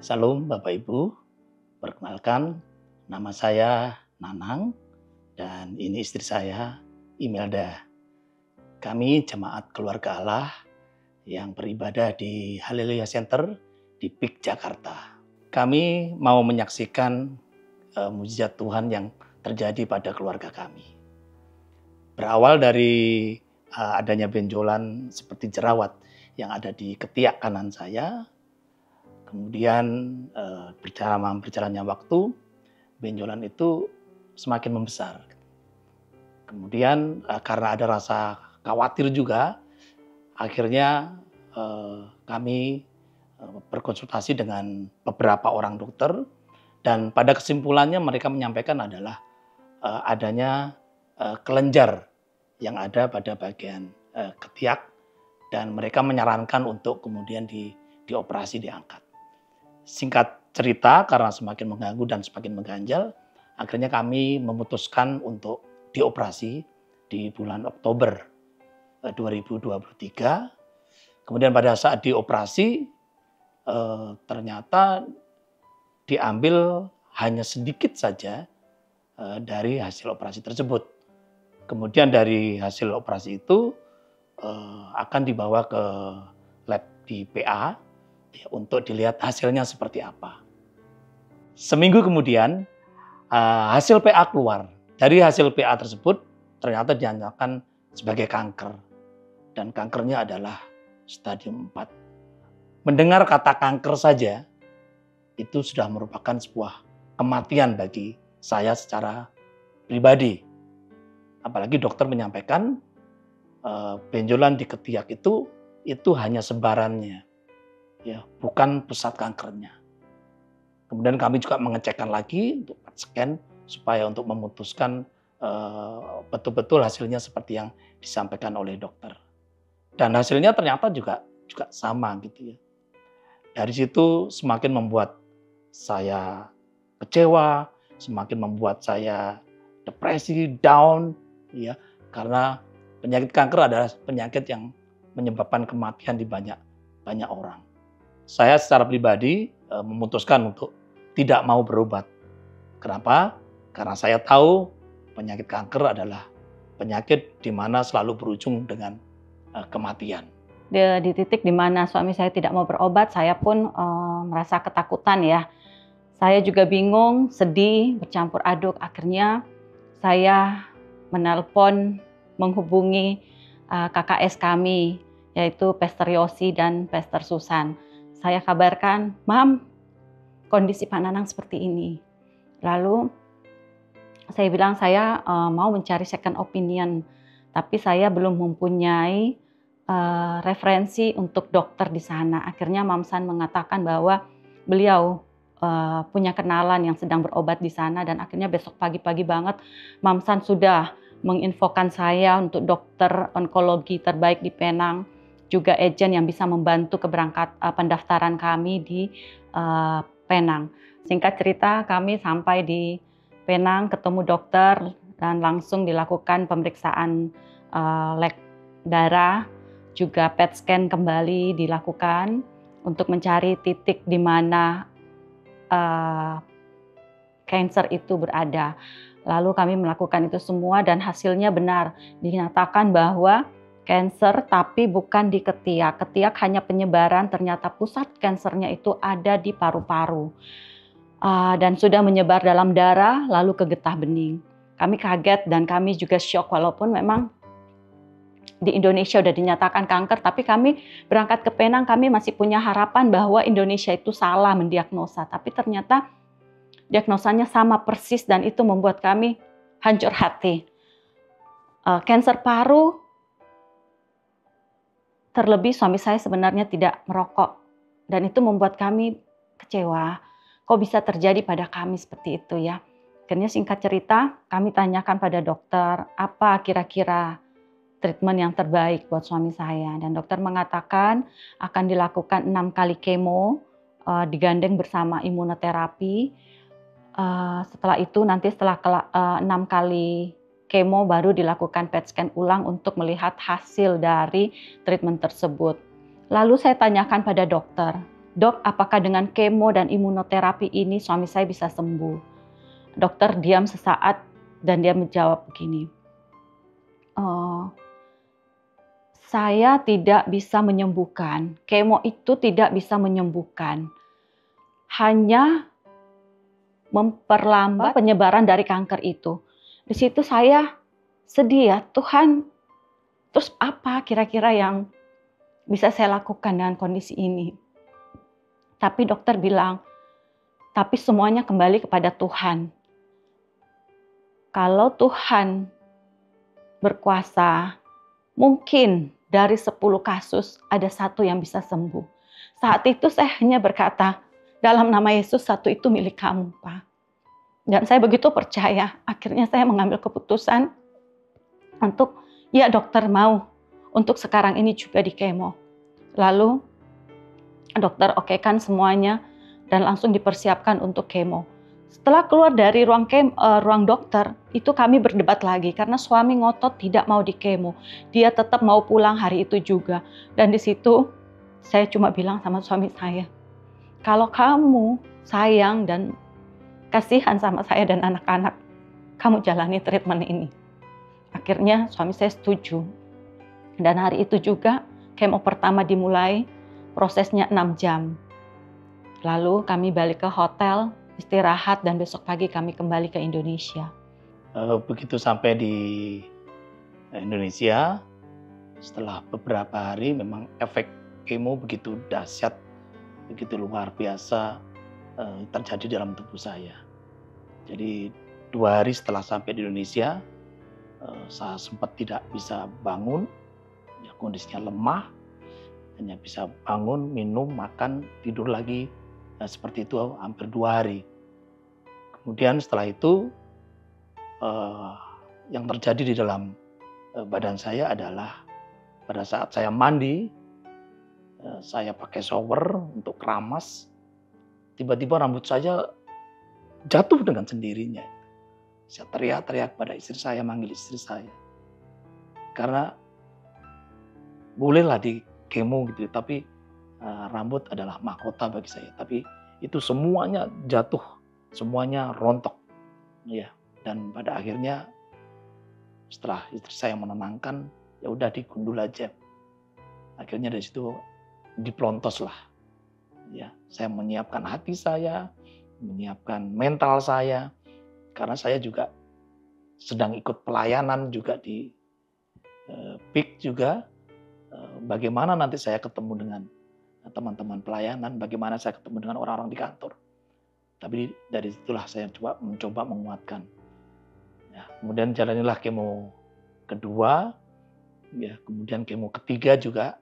Salam Bapak Ibu, perkenalkan nama saya Nanang dan ini istri saya Imelda. Kami jemaat keluarga Allah yang beribadah di Haleluya Center di PIK Jakarta. Kami mau menyaksikan mujizat Tuhan yang terjadi pada keluarga kami. Berawal dari adanya benjolan seperti jerawat yang ada di ketiak kanan saya. Kemudian berjalannya waktu, benjolan itu semakin membesar. Kemudian karena ada rasa khawatir juga, akhirnya kami berkonsultasi dengan beberapa orang dokter dan pada kesimpulannya mereka menyampaikan adalah adanya kelenjar yang ada pada bagian ketiak dan mereka menyarankan untuk kemudian dioperasi, diangkat. Singkat cerita, karena semakin mengganggu dan semakin mengganjal, akhirnya kami memutuskan untuk dioperasi di bulan Oktober 2023. Kemudian pada saat dioperasi, ternyata diambil hanya sedikit saja dari hasil operasi tersebut. Kemudian dari hasil operasi itu akan dibawa ke lab di PA, untuk dilihat hasilnya seperti apa. Seminggu kemudian hasil PA keluar. Dari hasil PA tersebut ternyata dinyatakan sebagai kanker. Dan kankernya adalah stadium 4. Mendengar kata kanker saja itu sudah merupakan sebuah kematian bagi saya secara pribadi. Apalagi dokter menyampaikan benjolan di ketiak itu hanya sebarannya. Ya, bukan pusat kankernya. Kemudian kami juga mengecekkan lagi untuk scan supaya untuk memutuskan betul-betul hasilnya seperti yang disampaikan oleh dokter. Dan hasilnya ternyata juga sama gitu ya. Dari situ semakin membuat saya kecewa, semakin membuat saya depresi, down ya, karena penyakit kanker adalah penyakit yang menyebabkan kematian di banyak orang. Saya secara pribadi memutuskan untuk tidak mau berobat. Kenapa? Karena saya tahu penyakit kanker adalah penyakit di mana selalu berujung dengan kematian. Di titik di mana suami saya tidak mau berobat, saya pun merasa ketakutan ya. Saya juga bingung, sedih, bercampur aduk. Akhirnya saya menghubungi KKS kami, yaitu Pastor Yosi dan Pastor Susan. Saya kabarkan, Mam, kondisi Pak Nanang seperti ini. Lalu saya bilang saya mau mencari second opinion, tapi saya belum mempunyai referensi untuk dokter di sana. Akhirnya Mamsan mengatakan bahwa beliau punya kenalan yang sedang berobat di sana dan akhirnya besok pagi-pagi banget Mamsan sudah menginfokan saya untuk dokter onkologi terbaik di Penang, juga agen yang bisa membantu pendaftaran kami di Penang. Singkat cerita, kami sampai di Penang, ketemu dokter dan langsung dilakukan pemeriksaan lab darah, juga PET scan kembali dilakukan untuk mencari titik di mana kanker itu berada. Lalu kami melakukan itu semua dan hasilnya benar, dinyatakan bahwa kanker tapi bukan di ketiak. Ketiak hanya penyebaran, ternyata pusat kankernya itu ada di paru-paru. Dan sudah menyebar dalam darah lalu ke getah bening. Kami kaget dan kami juga syok walaupun memang di Indonesia sudah dinyatakan kanker, tapi kami berangkat ke Penang, kami masih punya harapan bahwa Indonesia itu salah mendiagnosa. Tapi ternyata diagnosanya sama persis dan itu membuat kami hancur hati. Kanker paru, terlebih suami saya sebenarnya tidak merokok dan itu membuat kami kecewa. Kok bisa terjadi pada kami seperti itu ya? Akhirnya singkat cerita, kami tanyakan pada dokter apa kira-kira treatment yang terbaik buat suami saya. Dan dokter mengatakan akan dilakukan 6 kali kemo, digandeng bersama imunoterapi. Setelah itu nanti setelah 6 kali kemo baru dilakukan PET scan ulang untuk melihat hasil dari treatment tersebut. Lalu saya tanyakan pada dokter, "Dok, apakah dengan kemo dan imunoterapi ini suami saya bisa sembuh?" Dokter diam sesaat dan dia menjawab begini, "Oh, saya tidak bisa menyembuhkan. Kemo itu tidak bisa menyembuhkan. Hanya memperlambat penyebaran dari kanker itu." Di situ saya sedih ya, Tuhan, terus apa kira-kira yang bisa saya lakukan dengan kondisi ini? Tapi dokter bilang, tapi semuanya kembali kepada Tuhan. Kalau Tuhan berkuasa, mungkin dari 10 kasus ada 1 yang bisa sembuh. Saat itu saya hanya berkata, dalam nama Yesus 1 itu milik kamu, Pak. Dan saya begitu percaya, akhirnya saya mengambil keputusan untuk, ya dokter mau, untuk sekarang ini juga di kemo. Lalu dokter okekan semuanya dan langsung dipersiapkan untuk kemo. Setelah keluar dari ruang dokter, itu kami berdebat lagi karena suami ngotot tidak mau di kemo. Dia tetap mau pulang hari itu juga. Dan di situ saya cuma bilang sama suami saya, kalau kamu sayang dan kasihan sama saya dan anak-anak, kamu jalani treatment ini. Akhirnya suami saya setuju. Dan hari itu juga kemo pertama dimulai, prosesnya 6 jam. Lalu kami balik ke hotel, istirahat, dan besok pagi kami kembali ke Indonesia. Begitu sampai di Indonesia, setelah beberapa hari memang efek kemo begitu dahsyat, begitu luar biasa terjadi dalam tubuh saya. Jadi 2 hari setelah sampai di Indonesia, saya sempat tidak bisa bangun, ya kondisinya lemah, hanya bisa bangun, minum, makan, tidur lagi, seperti itu hampir 2 hari. Kemudian setelah itu yang terjadi di dalam badan saya adalah pada saat saya mandi, saya pakai shower untuk keramas, tiba-tiba rambut saya jatuh dengan sendirinya. Saya teriak-teriak pada istri saya, manggil istri saya. Karena bolehlah di kemo gitu, tapi rambut adalah mahkota bagi saya. Tapi itu semuanya jatuh, semuanya rontok. Ya, dan pada akhirnya setelah istri saya menenangkan, ya udah digundul aja. Akhirnya dari situ diplontos lah. Ya, saya menyiapkan hati saya, menyiapkan mental saya, karena saya juga sedang ikut pelayanan juga di PIK juga. Bagaimana nanti saya ketemu dengan teman-teman pelayanan, bagaimana saya ketemu dengan orang-orang di kantor. Tapi dari situlah saya mencoba menguatkan. Ya, kemudian jalanilah kemo kedua, ya, kemudian kemo ketiga juga.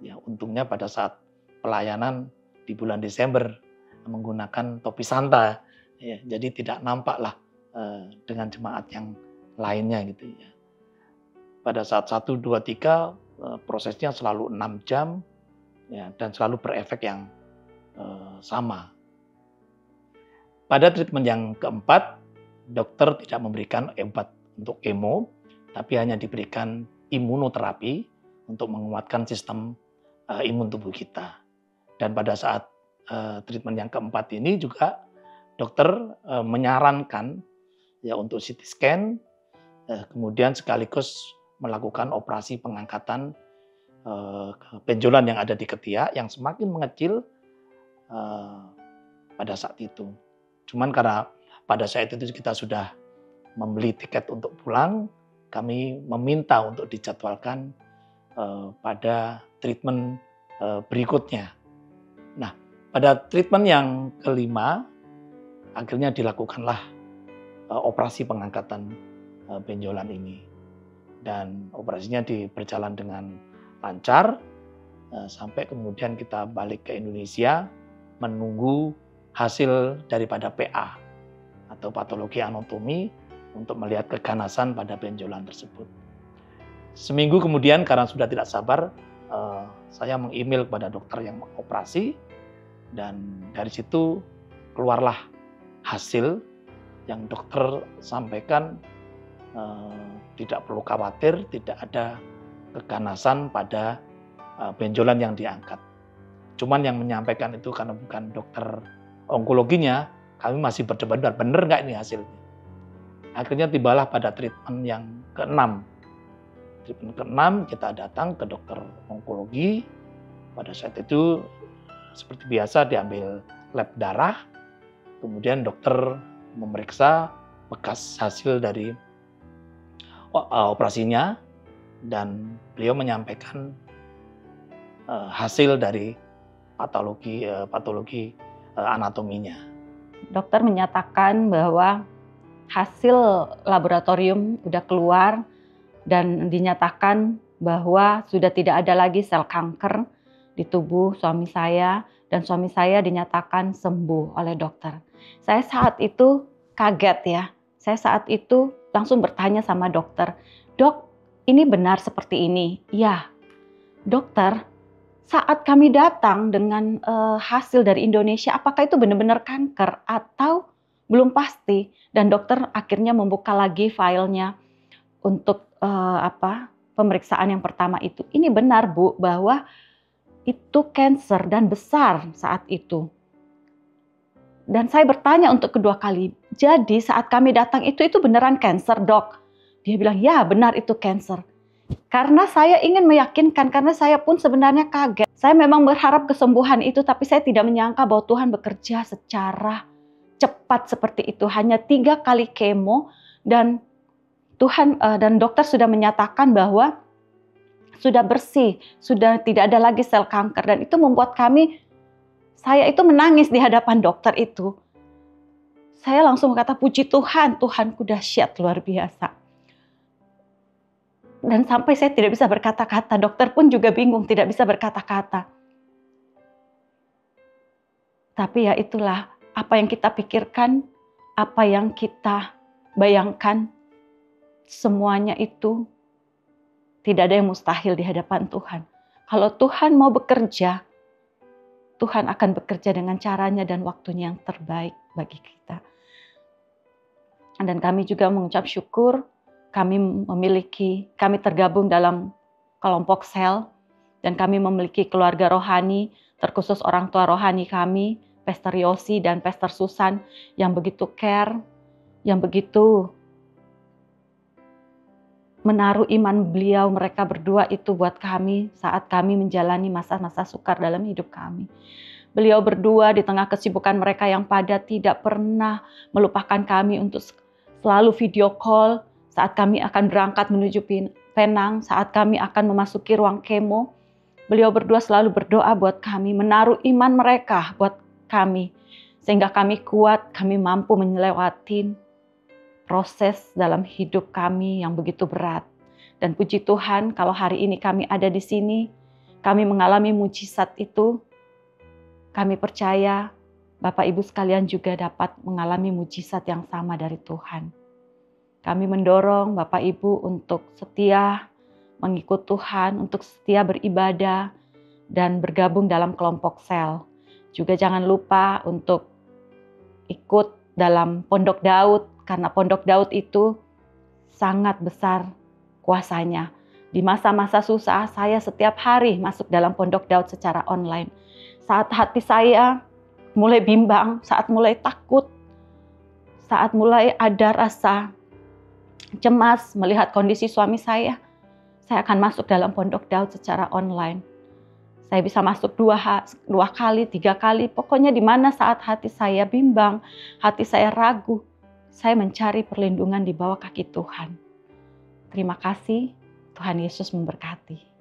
Ya, untungnya pada saat pelayanan di bulan Desember menggunakan topi Santa, ya, jadi tidak nampaklah dengan jemaat yang lainnya gitu ya. Pada saat 1, 2, 3 prosesnya selalu 6 jam, ya, dan selalu berefek yang sama. Pada treatment yang keempat, dokter tidak memberikan obat untuk kemo, tapi hanya diberikan imunoterapi untuk menguatkan sistem imun tubuh kita. Dan pada saat treatment yang keempat ini juga dokter menyarankan ya untuk CT scan, kemudian sekaligus melakukan operasi pengangkatan benjolan yang ada di ketiak yang semakin mengecil pada saat itu. Cuman karena pada saat itu kita sudah membeli tiket untuk pulang, kami meminta untuk dijadwalkan pada treatment berikutnya. Nah, pada treatment yang kelima, akhirnya dilakukanlah operasi pengangkatan benjolan ini. Dan operasinya berjalan dengan lancar, sampai kemudian kita balik ke Indonesia menunggu hasil daripada PA atau patologi anatomi untuk melihat keganasan pada benjolan tersebut. Seminggu kemudian karena sudah tidak sabar, saya meng-email kepada dokter yang mengoperasi, dan dari situ keluarlah hasil yang dokter sampaikan, tidak perlu khawatir, tidak ada keganasan pada benjolan yang diangkat. Cuman yang menyampaikan itu karena bukan dokter onkologinya, kami masih berdebat, benar nggak ini hasilnya. Akhirnya tibalah pada treatment yang ke-6. Treatment ke-6 kita datang ke dokter onkologi. Pada saat itu seperti biasa diambil lab darah, kemudian dokter memeriksa bekas hasil dari operasinya, dan beliau menyampaikan hasil dari patologi anatominya. Dokter menyatakan bahwa hasil laboratorium sudah keluar dan dinyatakan bahwa sudah tidak ada lagi sel kanker di tubuh suami saya, dan suami saya dinyatakan sembuh oleh dokter. Saya saat itu kaget ya. Saya saat itu langsung bertanya sama dokter, "Dok, ini benar seperti ini?" "Ya." "Dokter, saat kami datang dengan hasil dari Indonesia, apakah itu benar-benar kanker atau belum pasti?" Dan dokter akhirnya membuka lagi filenya untuk pemeriksaan yang pertama itu. "Ini benar, Bu, bahwa itu kanker dan besar saat itu." Dan saya bertanya untuk kedua kali, "Jadi saat kami datang itu beneran kanker, Dok?" Dia bilang, "Ya, benar itu kanker." Karena saya ingin meyakinkan, karena saya pun sebenarnya kaget. Saya memang berharap kesembuhan itu, tapi saya tidak menyangka bahwa Tuhan bekerja secara cepat seperti itu. Hanya 3 kali kemo, dan Tuhan dan dokter sudah menyatakan bahwa sudah bersih, sudah tidak ada lagi sel kanker, dan itu membuat saya itu menangis di hadapan dokter itu. Saya langsung berkata, "Puji Tuhan, Tuhanku dahsyat luar biasa." Dan sampai saya tidak bisa berkata-kata, dokter pun juga bingung, tidak bisa berkata-kata. Tapi ya itulah, apa yang kita pikirkan, apa yang kita bayangkan, semuanya itu tidak ada yang mustahil di hadapan Tuhan. Kalau Tuhan mau bekerja, Tuhan akan bekerja dengan caranya dan waktunya yang terbaik bagi kita. Dan kami juga mengucap syukur, kami tergabung dalam kelompok sel, dan kami memiliki keluarga rohani, terkhusus orang tua rohani kami, Pastor Yosi dan Pastor Susan, yang begitu care, yang begitu menaruh iman beliau, mereka berdua itu buat kami saat kami menjalani masa-masa sukar dalam hidup kami. Beliau berdua di tengah kesibukan mereka yang padat tidak pernah melupakan kami untuk selalu video call saat kami akan berangkat menuju Penang, saat kami akan memasuki ruang kemo. Beliau berdua selalu berdoa buat kami, menaruh iman mereka buat kami, sehingga kami kuat, kami mampu melewati proses dalam hidup kami yang begitu berat. Dan puji Tuhan, kalau hari ini kami ada di sini, kami mengalami mujizat itu, kami percaya Bapak Ibu sekalian juga dapat mengalami mujizat yang sama dari Tuhan. Kami mendorong Bapak Ibu untuk setia mengikut Tuhan, untuk setia beribadah dan bergabung dalam kelompok sel. Juga jangan lupa untuk ikut dalam Pondok Daud, karena Pondok Daud itu sangat besar kuasanya. Di masa-masa susah, saya setiap hari masuk dalam Pondok Daud secara online. Saat hati saya mulai bimbang, saat mulai takut, saat mulai ada rasa cemas melihat kondisi suami saya akan masuk dalam Pondok Daud secara online. Saya bisa masuk 2 kali, 3 kali, pokoknya di mana saat hati saya bimbang, hati saya ragu, saya mencari perlindungan di bawah kaki Tuhan. Terima kasih, Tuhan Yesus memberkati.